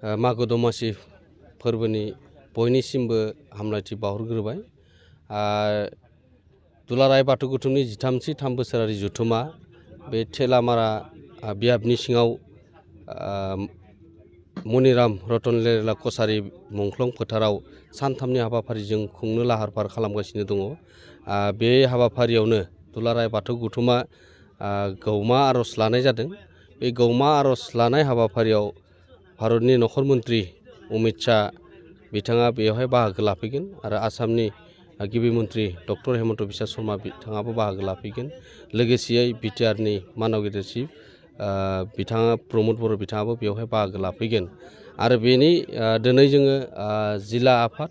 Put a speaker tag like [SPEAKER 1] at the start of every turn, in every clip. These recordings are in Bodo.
[SPEAKER 1] मागो दमासि फोरबोनि बयनिसिमबो हामलायथि बावहरग्रोबाय। दुलाराय बाथौ गौथुमनि 13 बोसोरारि जथुमा बे थेलामारा बियाबनि सिङाव मनिराम रतन लेरला कसारी मुंख्लं फोथाराव सानथामनि हाबाफारिजों खुंनो लाहार फाहार खालामगासिनो दङ। बे हाबाफारियावनो दुलाराय बाथौ गौथुमा गौमा आर'ज लानाय जादों। बे गौमा आर'ज लानाय हाबाफारियाव भारतनि नखर मन्त्रि अमित शाह बिथाङा बेवहाय बाहागो लाफैगोन आरो आसामनि गिबि मन्त्रि डक्टर हेमन्त बिश्व शर्मा बिथाङाबो बाहागो लाफैगोन। लोगोसेयै बिटिआरनि मानव गेदेर चिफ बिथाङा प्रमद बर' बिथाङाबो बेवहाय बाहागो लाफैगोन। आरो बेनि दिनै जोङो जिल्ला आफाद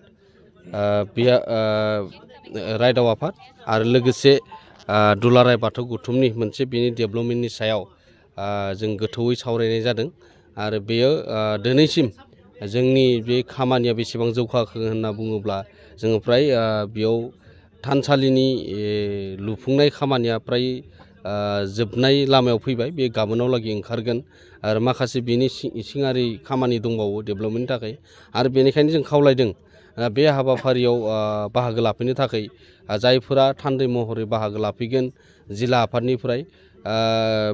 [SPEAKER 1] रायदाव आफाद आरो लोगोसे दुलाराय बाथौ गौथुमनि मोनसे बेनि डेभेलपमेन्टनि सायाव जों गोथौयै सावरायनाय जादों। आरो बेयो दिनैसिम जोंनि बे खामानिया बेसेबां जौगाखो होनना बुङोब्ला जोङो फ्राय बेयाव थानसालिनि लुफुंनाय खामानिया फ्राय जोबनाय लामायाव फैबाय। बे गाबोनाव लागै ओंखारगोन आरो माखासे बेनि इसिङारि खामानि दंबावो डेभेलपमेन्टनि थाखाय। आरो बेनिखायनो जों खावलायदों बे हाबाफारियाव बाहागो लाफैनो थाखाय जायफोरा थान्दै महरै बाहागो लाफैगोन जिल्ला आफादनिफ्राय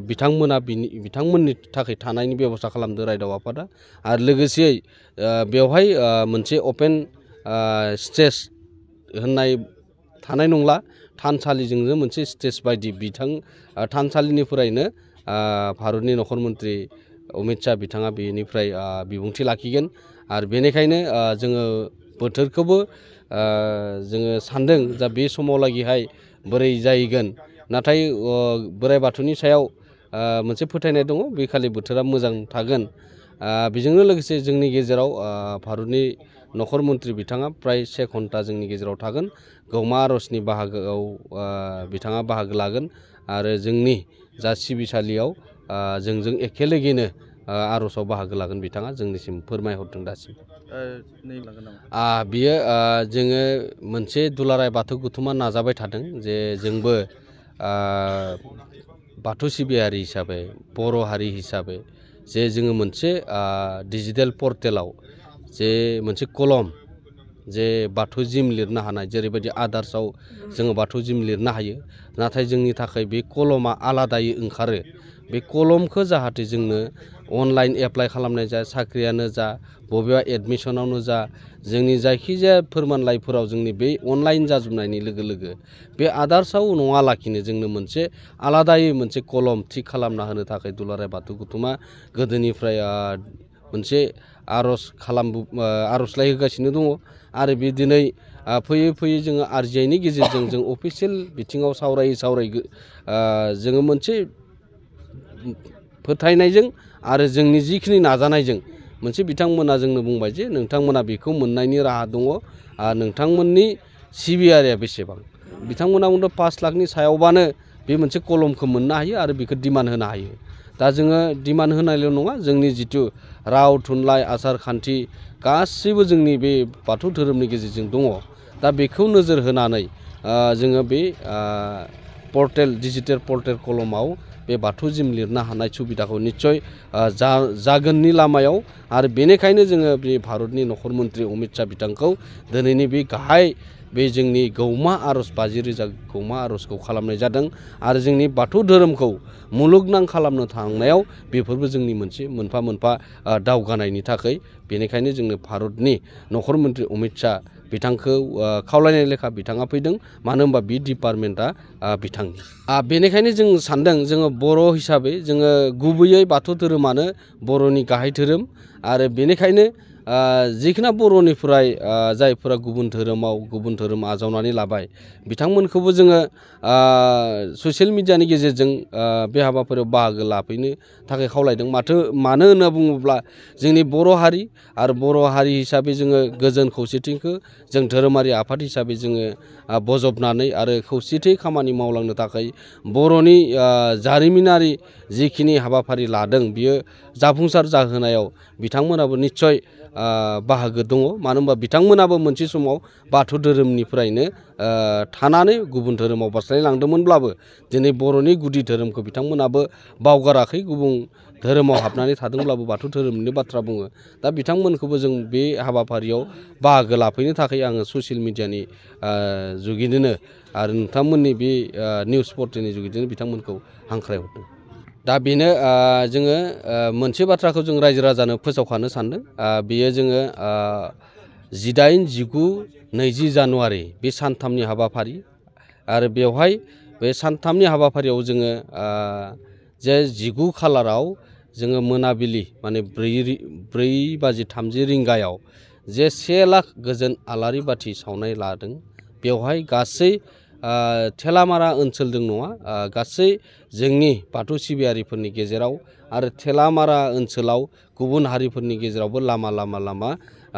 [SPEAKER 1] बिथांमोननि थाखाय थानायनि बेबस्था खालामदों रायदाव आफादा। आरो लोगोसेयै बेवहाय मोनसे अपेन स्टेज होननाय थानाय नंला, थानसालिजोंनो मोनसे स्टेज बायदि थानसालिनिफ्रायनो भारतनि नखर मन्त्रि अमित शाह बिथाङा बेनिफ्राय बिबुंथि लाखिगोन। आरो बेनिखायनो जोङो बोथोरखौबो जोङो सानदों जा बे समावलागिहाय बोरै जाहैगोन। नाथाय बोराइ बाथौनि सायाव मोनसे फोथायनाय दङ, बे खालि बोथोरा मोजां थागोन। बेजोंनो लोगोसे जोंनि गेजेराव भारतनि नखर मन्त्रि बिथाङा फ्राय 1 घन्टा जोंनि गेजेराव थागोन। गौमा आर'जनि बाहागोआव बिथाङा बाहागो लागोन आरो जोंनि जा सिबिसालियाव जोंजों एखे लोगोनो आर'जआव बाहागो लागोन बिथाङा जोंनिसिम फोरमायहरदों दासिम। बियो जोङो मोनसे दुलाराय बाथौ गौथुमा नाजाबाय थादों जे जोंबो बाथौ सिबियारि हिसाबै बर' हारि हिसाबै जे जोङो मोनसे डिजिटेल पर्टेलाव जे मोनसे कलम जे बाथौ जिम लिरनो हानाय, जेरैबायदि आदार्सआव जोङो बाथौ जिम लिरनो हायो, नाथाय जोंनि थाखाय बे कलमा आलादायै ओंखारो। बे कलमखौ जाहाथे जोंनो अनलाइन एप्लाइ खालामनाय जा, साख्रियानो जा, बबेबा एडमिसनावनो जा, जोंनि जायखिजाया फोरमानलाइफोराव जोंनि बे अनलाइन जाजोबनायनि लोगो लोगो बे आदार्सआव नङा लाखिनो जोंनो मोनसे आलादायै मोनसे कलम थि खालामना होनो थाखाय दुलाराय बाथौ गौथुमा गोदोनिफ्राय मोनसे आर'जलाइ होगासिनो दङ। आरो बे दिनै फैयै फैयै जोङो आरजिआइनि गेजेरजों जों अफिसियेल बिथिङाव सावरायै जोङो मोनसे फोथायनायजों आरो जोंनि जिखिनि नाजानायजों मोनसे बिथांमोना जोंनो बुंबाय जे नोंथांमोना बेखौ मोननायनि राहा दङ, नोंथांमोननि सिबियारिया बेसेबां। बिथांमोना बुंदों 5 लाखनि सायावबानो बे मोनसे कलमखौ मोननो हायो आरो बेखौ डिमान्ड होनो हायो। दा जोङो डिमान्ड होनायल' नङा, जोंनि जिथु राव थुनलाइ आसार खान्थि गासैबो जोंनि बे बाथौ धोरोमनि गेजेरजों दङ। दा बेखौ नोजोर होनानै जोङो बे डिजिटेल पर्टेल कलमाव बे बाथौ जिम लिरनो हानाय सुबिदाखौ निस्सय जागोननि लामायाव। आरो बेनिखायनो जोङो बे भारतनि नखर मन्त्रि अमित शाह बिथांखौ दिनैनि बे गाहाय बे जोंनि गौमा आर'ज 50,000 गौमा आर'जखौ खालामनाय जादों। आरो जोंनि बाथौ धोरोमखौ मुलुगनां खालामनो थांनायाव बेफोरबो जोंनि मोनसे मोनफा मोनफा दावगानायनि थाखाय। बेनिखायनो जोंनो भारतनि नखर मन्त्रि अमित शाह बिथांखौ खावलायनाय लेखा बिथाङा फैदों, मानो होनबा बे डिपार्टमेन्टआ बिथांनि। बेनिखायनो जों सानदों जोङो बर' हिसाबै जोङो गुबैयै बाथौ धोरोमानो बर'नि गाहाय धोरोम। आरो बेनिखायनो जिखिना बर'निफ्राय जायफोरा गुबुन धोरोम आजावनानै लाबाय बिथांमोनखौबो जोङो ससियेल मिडियानि गेजेरजों बे हाबाफारियाव बाहागो लाफैनो थाखाय खावलायदों। मानो होनना बुङोब्ला जोंनि बर' हारि आरो बर' हारि हिसाबै जोङो गोजोन खौसेथिखौ जों धोरोमारि आफाद हिसाबै जोङो बजबनानै आरो खौसेथि खामानि मावलांनो थाखाय बर'नि जारिमिनारि जिखिनि हाबाफारि लादों बियो जाफुंसार जाहोनायाव बिथांमोनाबो निस्सय बाहागो दङ। मानो होनबा बिथांमोनाबो मोनसे समाव बाथौ धोरोमनिफ्रायनो थानानै गुबुन धोरोमाव बास्लायलांदोंमोनब्लाबो दिनै बर'नि गुदि धोरोमखौ बिथांमोनाबो बावगाराखै, गुबुन धोरोमाव हाबनानै थादोंब्लाबो बाथौ धोरोमनि बाथ्रा बुङो दा बिथांमोनखौबो जों बे हाबाफारियाव बाहागो लाफैनो थाखाय आङो ससियेल मिडियानि जुगिदिनो आरो नोंथांमोननि बे निउस पर्टेलनि जुगिदिनो बिथांमोनखौ हांख्रायहरदों दा बेनो जोङो मोनसे बाथ्राखौ जों रायजो राजानो फोसावखानो सानदों बेयो जोङो 18, 19, 20 जानुवारि बे सानथामनि हाबाफारि आरो बेवहाय बे सानथामनि हाबाफारियाव जोङो जे 19 खालाराव जोङो मोनाबिलि माने 4:30 रिंगायाव जे 1 लाख गोजोन आलारि बाथि सावनाय लादों बेवहाय गासै थेलामारा ओनसोलजों नङा गासै जोंनि बाथौ सिबियारिफोरनि गेजेराव आरो थेलामारा ओनसोलाव गुबुन हारिफोरनि गेजेरावबो लामा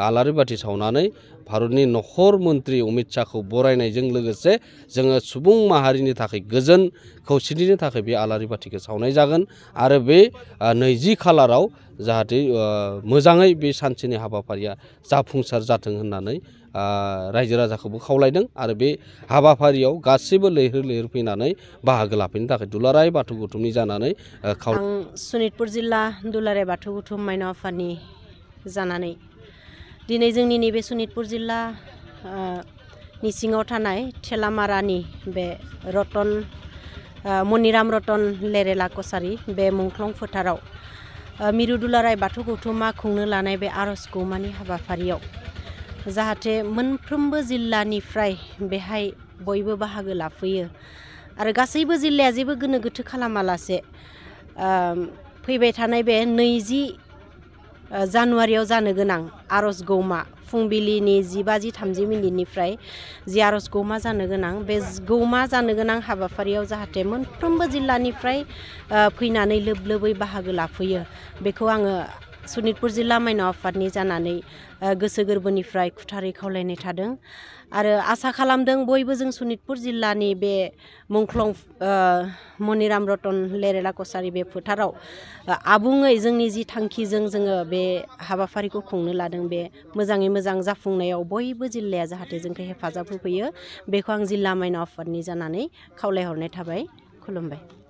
[SPEAKER 1] आलारि बाथि सावनानै भारतनि नखर मन्त्रि अमित शाहखौ बरायनायजों लोगोसे जोङो सुबुं माहारिनि थाखाय गोजोन खौसेथिनि थाखाय बे आलारि बाथिखौ सावनाय जागोन आरो बे 20 खालाराव जाहाथे मोजाङै बे सानसेनि हाबाफारिया जाफुंसार जाथों होननानै रायजो राजाखौबो खावलायदों आरो बे हाबाफारियाव गासैबो लैहोर फैनानै बाहागो लाफैनो थाखाय दुलाराय बाथौ गौथुमनि जानानै
[SPEAKER 2] आं सनितपुर जिल्ला दुलाराय बाथौ गौथुम माइनाव आफादनि जानानै दिनै जोंनि नैबे सनितपुर जिल्ला नि सिङाव थानाय थेलामारानि बे मनिराम रतन लेरेला कसारी बे मुंख्लं फोथाराव मिरु दुलाराय बाथौ गौथुमा खुंनो लानाय बे आरज गौमानि हाबाफारियाव जाहाथे मोनफ्रोमबो जिल्लानिफ्राय बेहाय बयबो बाहागो लाफैयो आरो गासैबो जिल्लाया जेबो गोनो गोथो खालामालासे फैबाय थानाय बे 20 जानुवारियाव जानो गोनां आरज गौमा फुंबिलिनि 12:30 मिनिटनिफ्राय जि आरज गौमा जानो गोनां बे गौमा जानो गोनां हाबाफारियाव जाहाथे मोनफ्रोमबो जिल्लानिफ्राय फैनानै लोबै बाहागो लाफैयो बेखौ आङो सनितपुर जिल्ला माइनाव आफादनि जानानै गोसो गोरबोनिफ्राय खुथारै खावलायनाय थादों आरो आसा खालामदों बयबो जों सनितपुर जिल्लानि बे मुंख्लं मनिराम रतन लेरेला कसारी बे फोथाराव आबुङै जोंनि जि थांखिजों जोङो बे हाबाफारिखौ खुंनो लादों बे मोजाङै मोजां जाफुंनायाव बयबो जिल्लाया जाहाथे जोंखौ हेफाजाब होफैयो बेखौ आं जिल्ला माइनाव आफादनि जानानै खावलायहरनाय थाबाय खुलुमबाय।